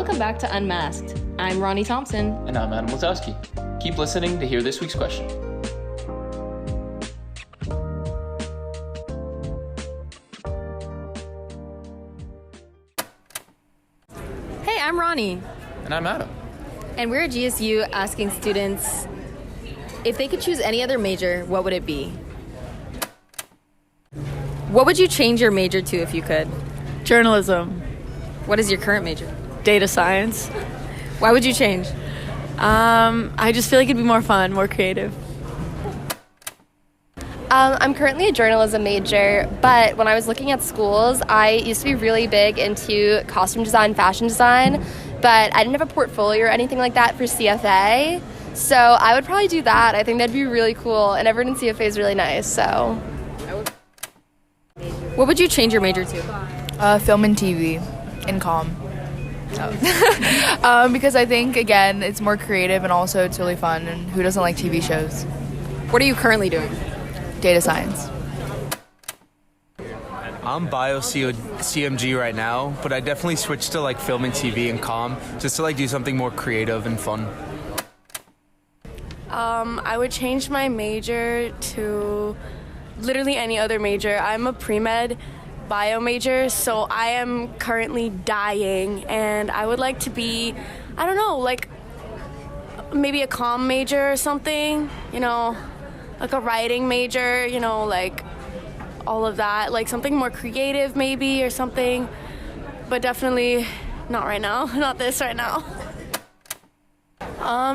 Welcome back to Unmasked. I'm Ronnie Thompson. And I'm Adam Lazowski. Keep listening to hear this week's question. Hey, I'm Ronnie. And I'm Adam. And we're at GSU asking students, if they could choose any other major, what would it be? What would you change your major to if you could? Journalism. What is your current major? Data science. Why would you change? I just feel like it'd be more fun, more creative. I'm currently a journalism major, but when I was looking at schools, I used to be really big into costume design, fashion design, but I didn't have a portfolio or anything like that for CFA, so I would probably do that. I think that'd be really cool, and everyone in CFA is really nice, so. What would you change your major to? Film and TV in comm. Because I think, again, it's more creative and also it's really fun, and who doesn't like TV shows? What are you currently doing? Data science. I'm bio CMG right now, but I definitely switched to like film and TV and comm just to like do something more creative and fun. I would change my major to literally any other major. I'm a pre-med bio major, so I am currently dying, and I would like to be, I don't know, like maybe a comm major or something, you know, like a writing major, you know, like all of that, like something more creative maybe or something, but definitely not right now, not this right now.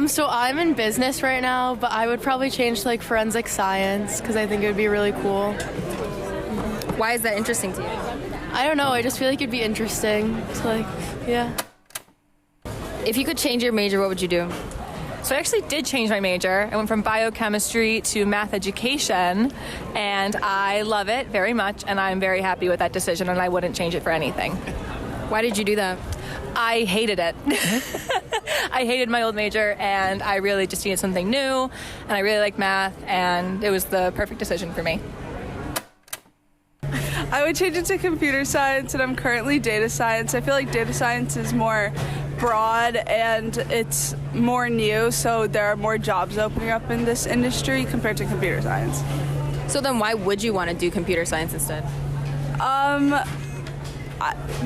So I'm in business right now, but I would probably change to like forensic science because I think it would be really cool. Why is that interesting to you? I don't know, I just feel like it'd be interesting to like, yeah. If you could change your major, what would you do? So I actually did change my major. I went from biochemistry to math education, and I love it very much, and I'm very happy with that decision, and I wouldn't change it for anything. Why did you do that? I hated it. I hated my old major, and I really just needed something new, and I really like math, and it was the perfect decision for me. I would change it to computer science, and I'm currently data science. I feel like data science is more broad and it's more new, so there are more jobs opening up in this industry compared to computer science. So then why would you want to do computer science instead?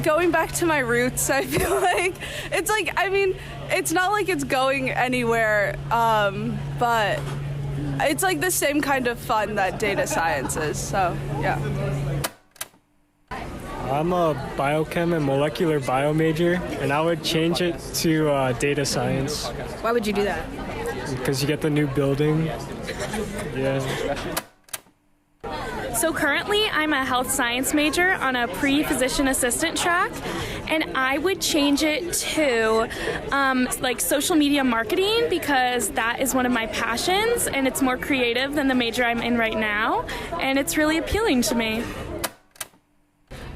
Going back to my roots, I feel like it's like, I mean, it's not like it's going anywhere, but it's like the same kind of fun that data science is, so yeah. I'm a biochem and molecular bio major, and I would change it to data science. Why would you do that? Because you get the new building. Yeah. So currently I'm a health science major on a pre-physician assistant track, and I would change it to like social media marketing because that is one of my passions and it's more creative than the major I'm in right now, and it's really appealing to me.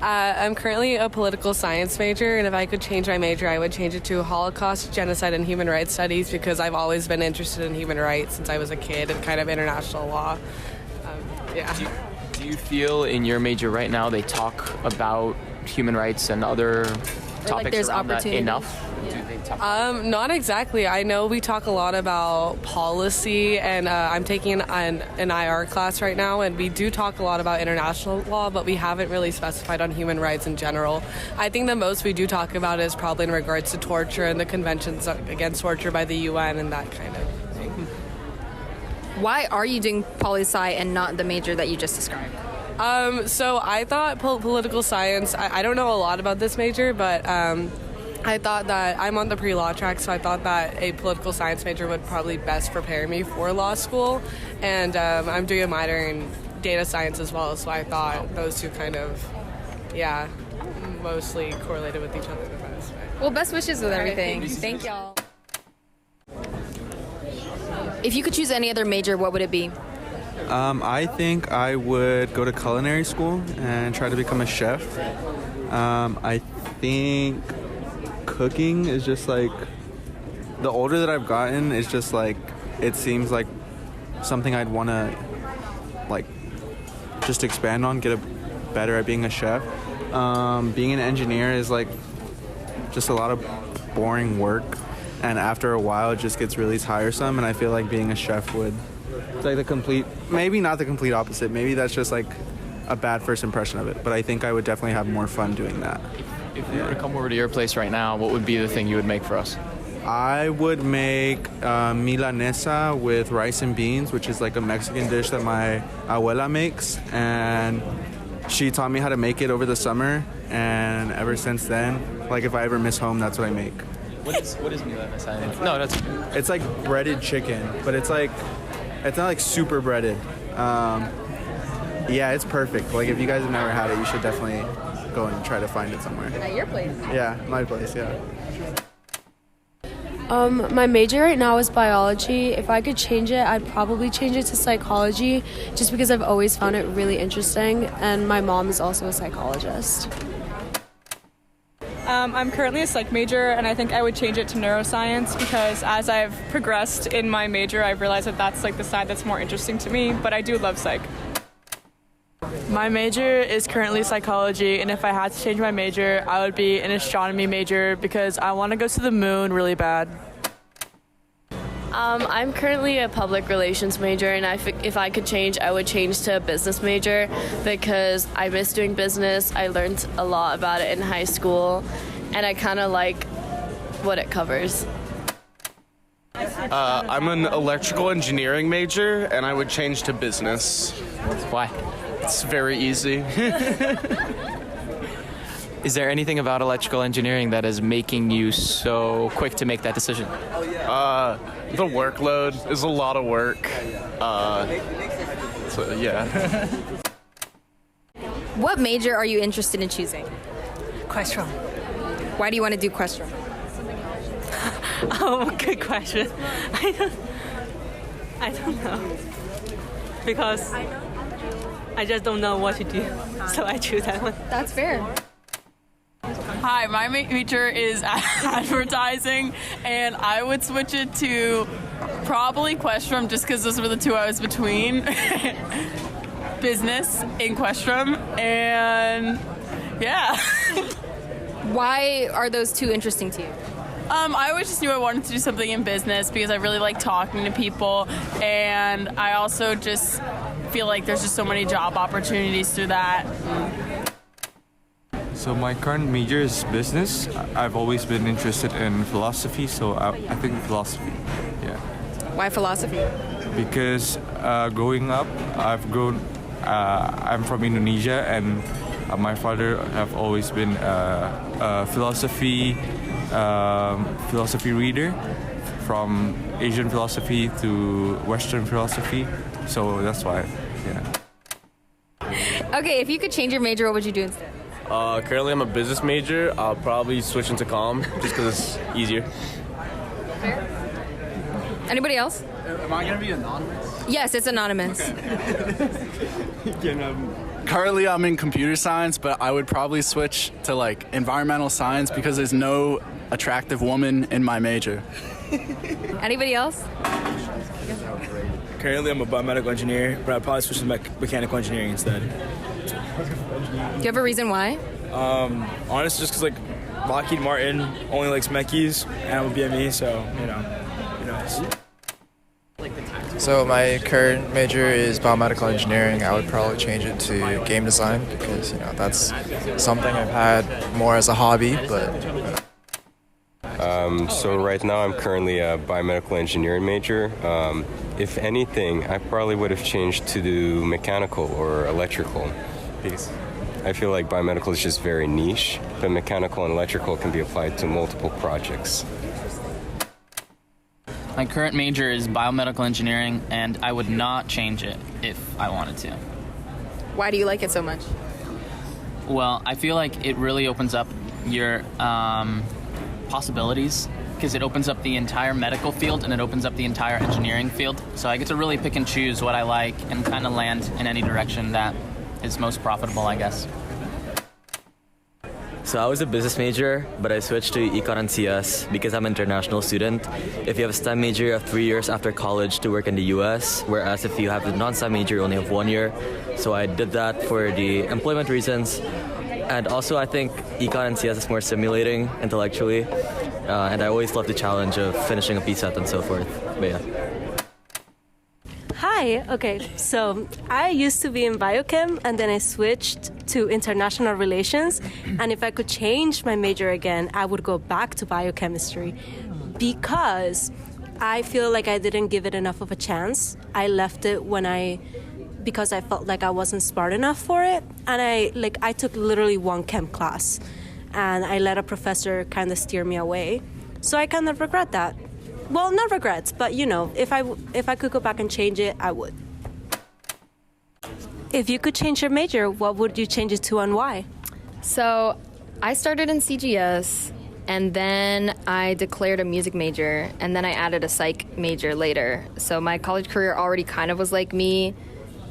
I'm currently a political science major, and if I could change my major, I would change it to Holocaust, Genocide, and Human Rights Studies because I've always been interested in human rights since I was a kid and kind of international law. Yeah. Do you feel in your major right now they talk about human rights and other topics like there's around that opportunity enough? Yeah. Do they talk about Not exactly. I know we talk a lot about policy, and I'm taking an IR class right now, and we do talk a lot about international law, but we haven't really specified on human rights in general. I think the most we do talk about is probably in regards to torture and the conventions against torture by the UN and that kind of thing. Why are you doing poli-sci and not the major that you just described? So I thought political science, I don't know a lot about this major, but I thought that I'm on the pre-law track, so I thought that a political science major would probably best prepare me for law school. And I'm doing a minor in data science as well, so I thought those two kind of, yeah, mostly correlated with each other the best. Well, best wishes with everything. Thank y'all. If you could choose any other major, what would it be? I think I would go to culinary school and try to become a chef. I think cooking is just like, the older that I've gotten, it's just like, it seems like something I'd want to like just expand on, get better at being a chef. Being an engineer is like just a lot of boring work, and after a while it just gets really tiresome, and I feel like being a chef would, it's like the complete, maybe not the complete opposite, maybe that's just like a bad first impression of it, but I think I would definitely have more fun doing that. If we were to come over to your place right now, what would be the thing you would make for us? I would make milanesa with rice and beans, which is like a Mexican dish that my abuela makes, and she taught me how to make it over the summer, and ever since then, like if I ever miss home, that's what I make. What is milanesa? No, that's... It's like breaded chicken, but it's not like super breaded. Yeah, it's perfect. Like if you guys have never had it, you should definitely go and try to find it somewhere. At your place? Yeah, my place, yeah. My major right now is biology. If I could change it, I'd probably change it to psychology, just because I've always found it really interesting, and my mom is also a psychologist. I'm currently a psych major, and I think I would change it to neuroscience because as I've progressed in my major, I've realized that that's like the side that's more interesting to me, but I do love psych. My major is currently psychology, and if I had to change my major, I would be an astronomy major because I want to go to the moon really bad. I'm currently a public relations major, and if I could change, I would change to a business major because I miss doing business. I learned a lot about it in high school, and I kind of like what it covers. I'm an electrical engineering major, and I would change to business. Why? It's very easy. Is there anything about electrical engineering that is making you so quick to make that decision? The workload is a lot of work. So, yeah. What major are you interested in choosing? Question. Why do you want to do question? Oh, good question. I don't know. Because I just don't know what to do, so I choose that one. That's fair. Hi, my major is advertising, and I would switch it to probably Questrom just because those were the two I was between. Business in Questrom, and yeah. Why are those two interesting to you? I always just knew I wanted to do something in business because I really like talking to people, and I also just feel like there's just so many job opportunities through that. So my current major is business. I've always been interested in philosophy, so I think philosophy, yeah. Why philosophy? Because growing up, I'm from Indonesia, and my father have always been a philosophy reader, from Asian philosophy to Western philosophy, so that's why, yeah. Okay, if you could change your major, what would you do instead? Currently I'm a business major. I'll probably switch into comm just because it's easier. Fair. Anybody else? Am I going to be anonymous? Yes, it's anonymous. Currently I'm in computer science, but I would probably switch to like environmental science because there's no attractive woman in my major. Anybody else? Currently I'm a biomedical engineer, but I'd probably switch to mechanical engineering instead. Do you have a reason why? Honestly, just because like Lockheed Martin only likes mechies, and I'm a BME, so you know. So my current major is biomedical engineering. I would probably change it to game design because that's something I've had more as a hobby, but. So right now I'm currently a biomedical engineering major. If anything, I probably would have changed to do mechanical or electrical because I feel like biomedical is just very niche, but mechanical and electrical can be applied to multiple projects. My current major is biomedical engineering, and I would not change it if I wanted to. Why do you like it so much? Well, I feel like it really opens up your possibilities because it opens up the entire medical field and it opens up the entire engineering field. So I get to really pick and choose what I like and kind of land in any direction that is most profitable, I guess. So I was a business major, but I switched to Econ and CS because I'm an international student. If you have a STEM major, you have 3 years after college to work in the US, whereas if you have a non-STEM major, you only have 1 year. So I did that for the employment reasons. And also, I think econ and CS is more stimulating intellectually, and I always love the challenge of finishing a piece set and so forth. But yeah. Hi, okay, so I used to be in biochem and then I switched to international relations, and if I could change my major again, I would go back to biochemistry because I feel like I didn't give it enough of a chance. I left it because I felt like I wasn't smart enough for it, and I took literally one chem class and I let a professor kind of steer me away. So I kind of regret that. Well, not regrets, but if I could go back and change it, I would. If you could change your major, what would you change it to and why? So I started in CGS, and then I declared a music major, and then I added a psych major later. So my college career already kind of was like me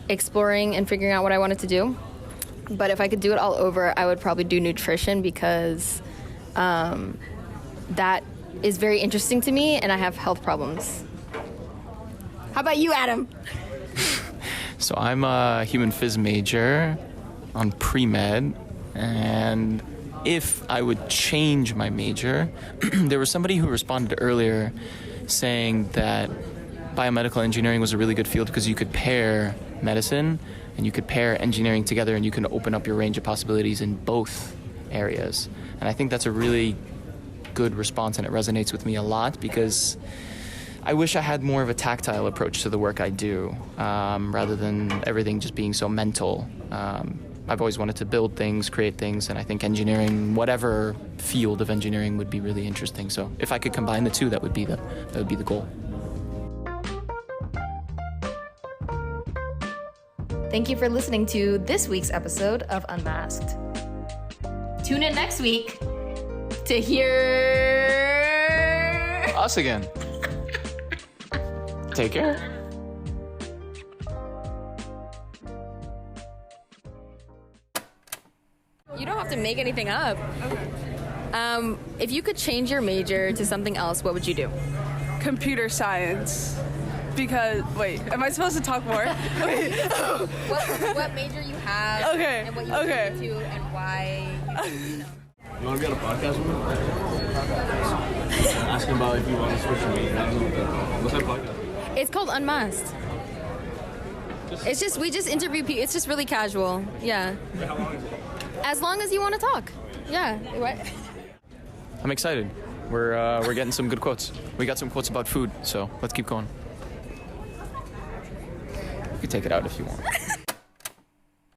exploring and figuring out what I wanted to do. But if I could do it all over, I would probably do nutrition because that is very interesting to me, and I have health problems. How about you, Adam? So I'm a human phys major on pre-med, and if I would change my major, there was somebody who responded earlier saying that biomedical engineering was a really good field because you could pair medicine and you could pair engineering together and you can open up your range of possibilities in both areas. And I think that's a really good response, and it resonates with me a lot because I wish I had more of a tactile approach to the work I do, rather than everything just being so mental. I've always wanted to build things, create things, and I think engineering, whatever field of engineering, would be really interesting. So if I could combine the two, that would be the goal. Thank you for listening to this week's episode of Unmasked. Tune in next week to hear us again. Take care. You don't have to make anything up. If you could change your major to something else, what would you do? Computer science. Because, wait, am I supposed to talk more? Wait. What major you have, okay. And what you would do and why You want to be on a podcast with me? Asking about if you want to switch your major. What's that podcast? It's called Unmasked. We just interview people. It's just really casual. Yeah. How long is it? As long as you want to talk. Yeah. What? I'm excited. We're getting some good quotes. We got some quotes about food, so let's keep going. You can take it out if you want.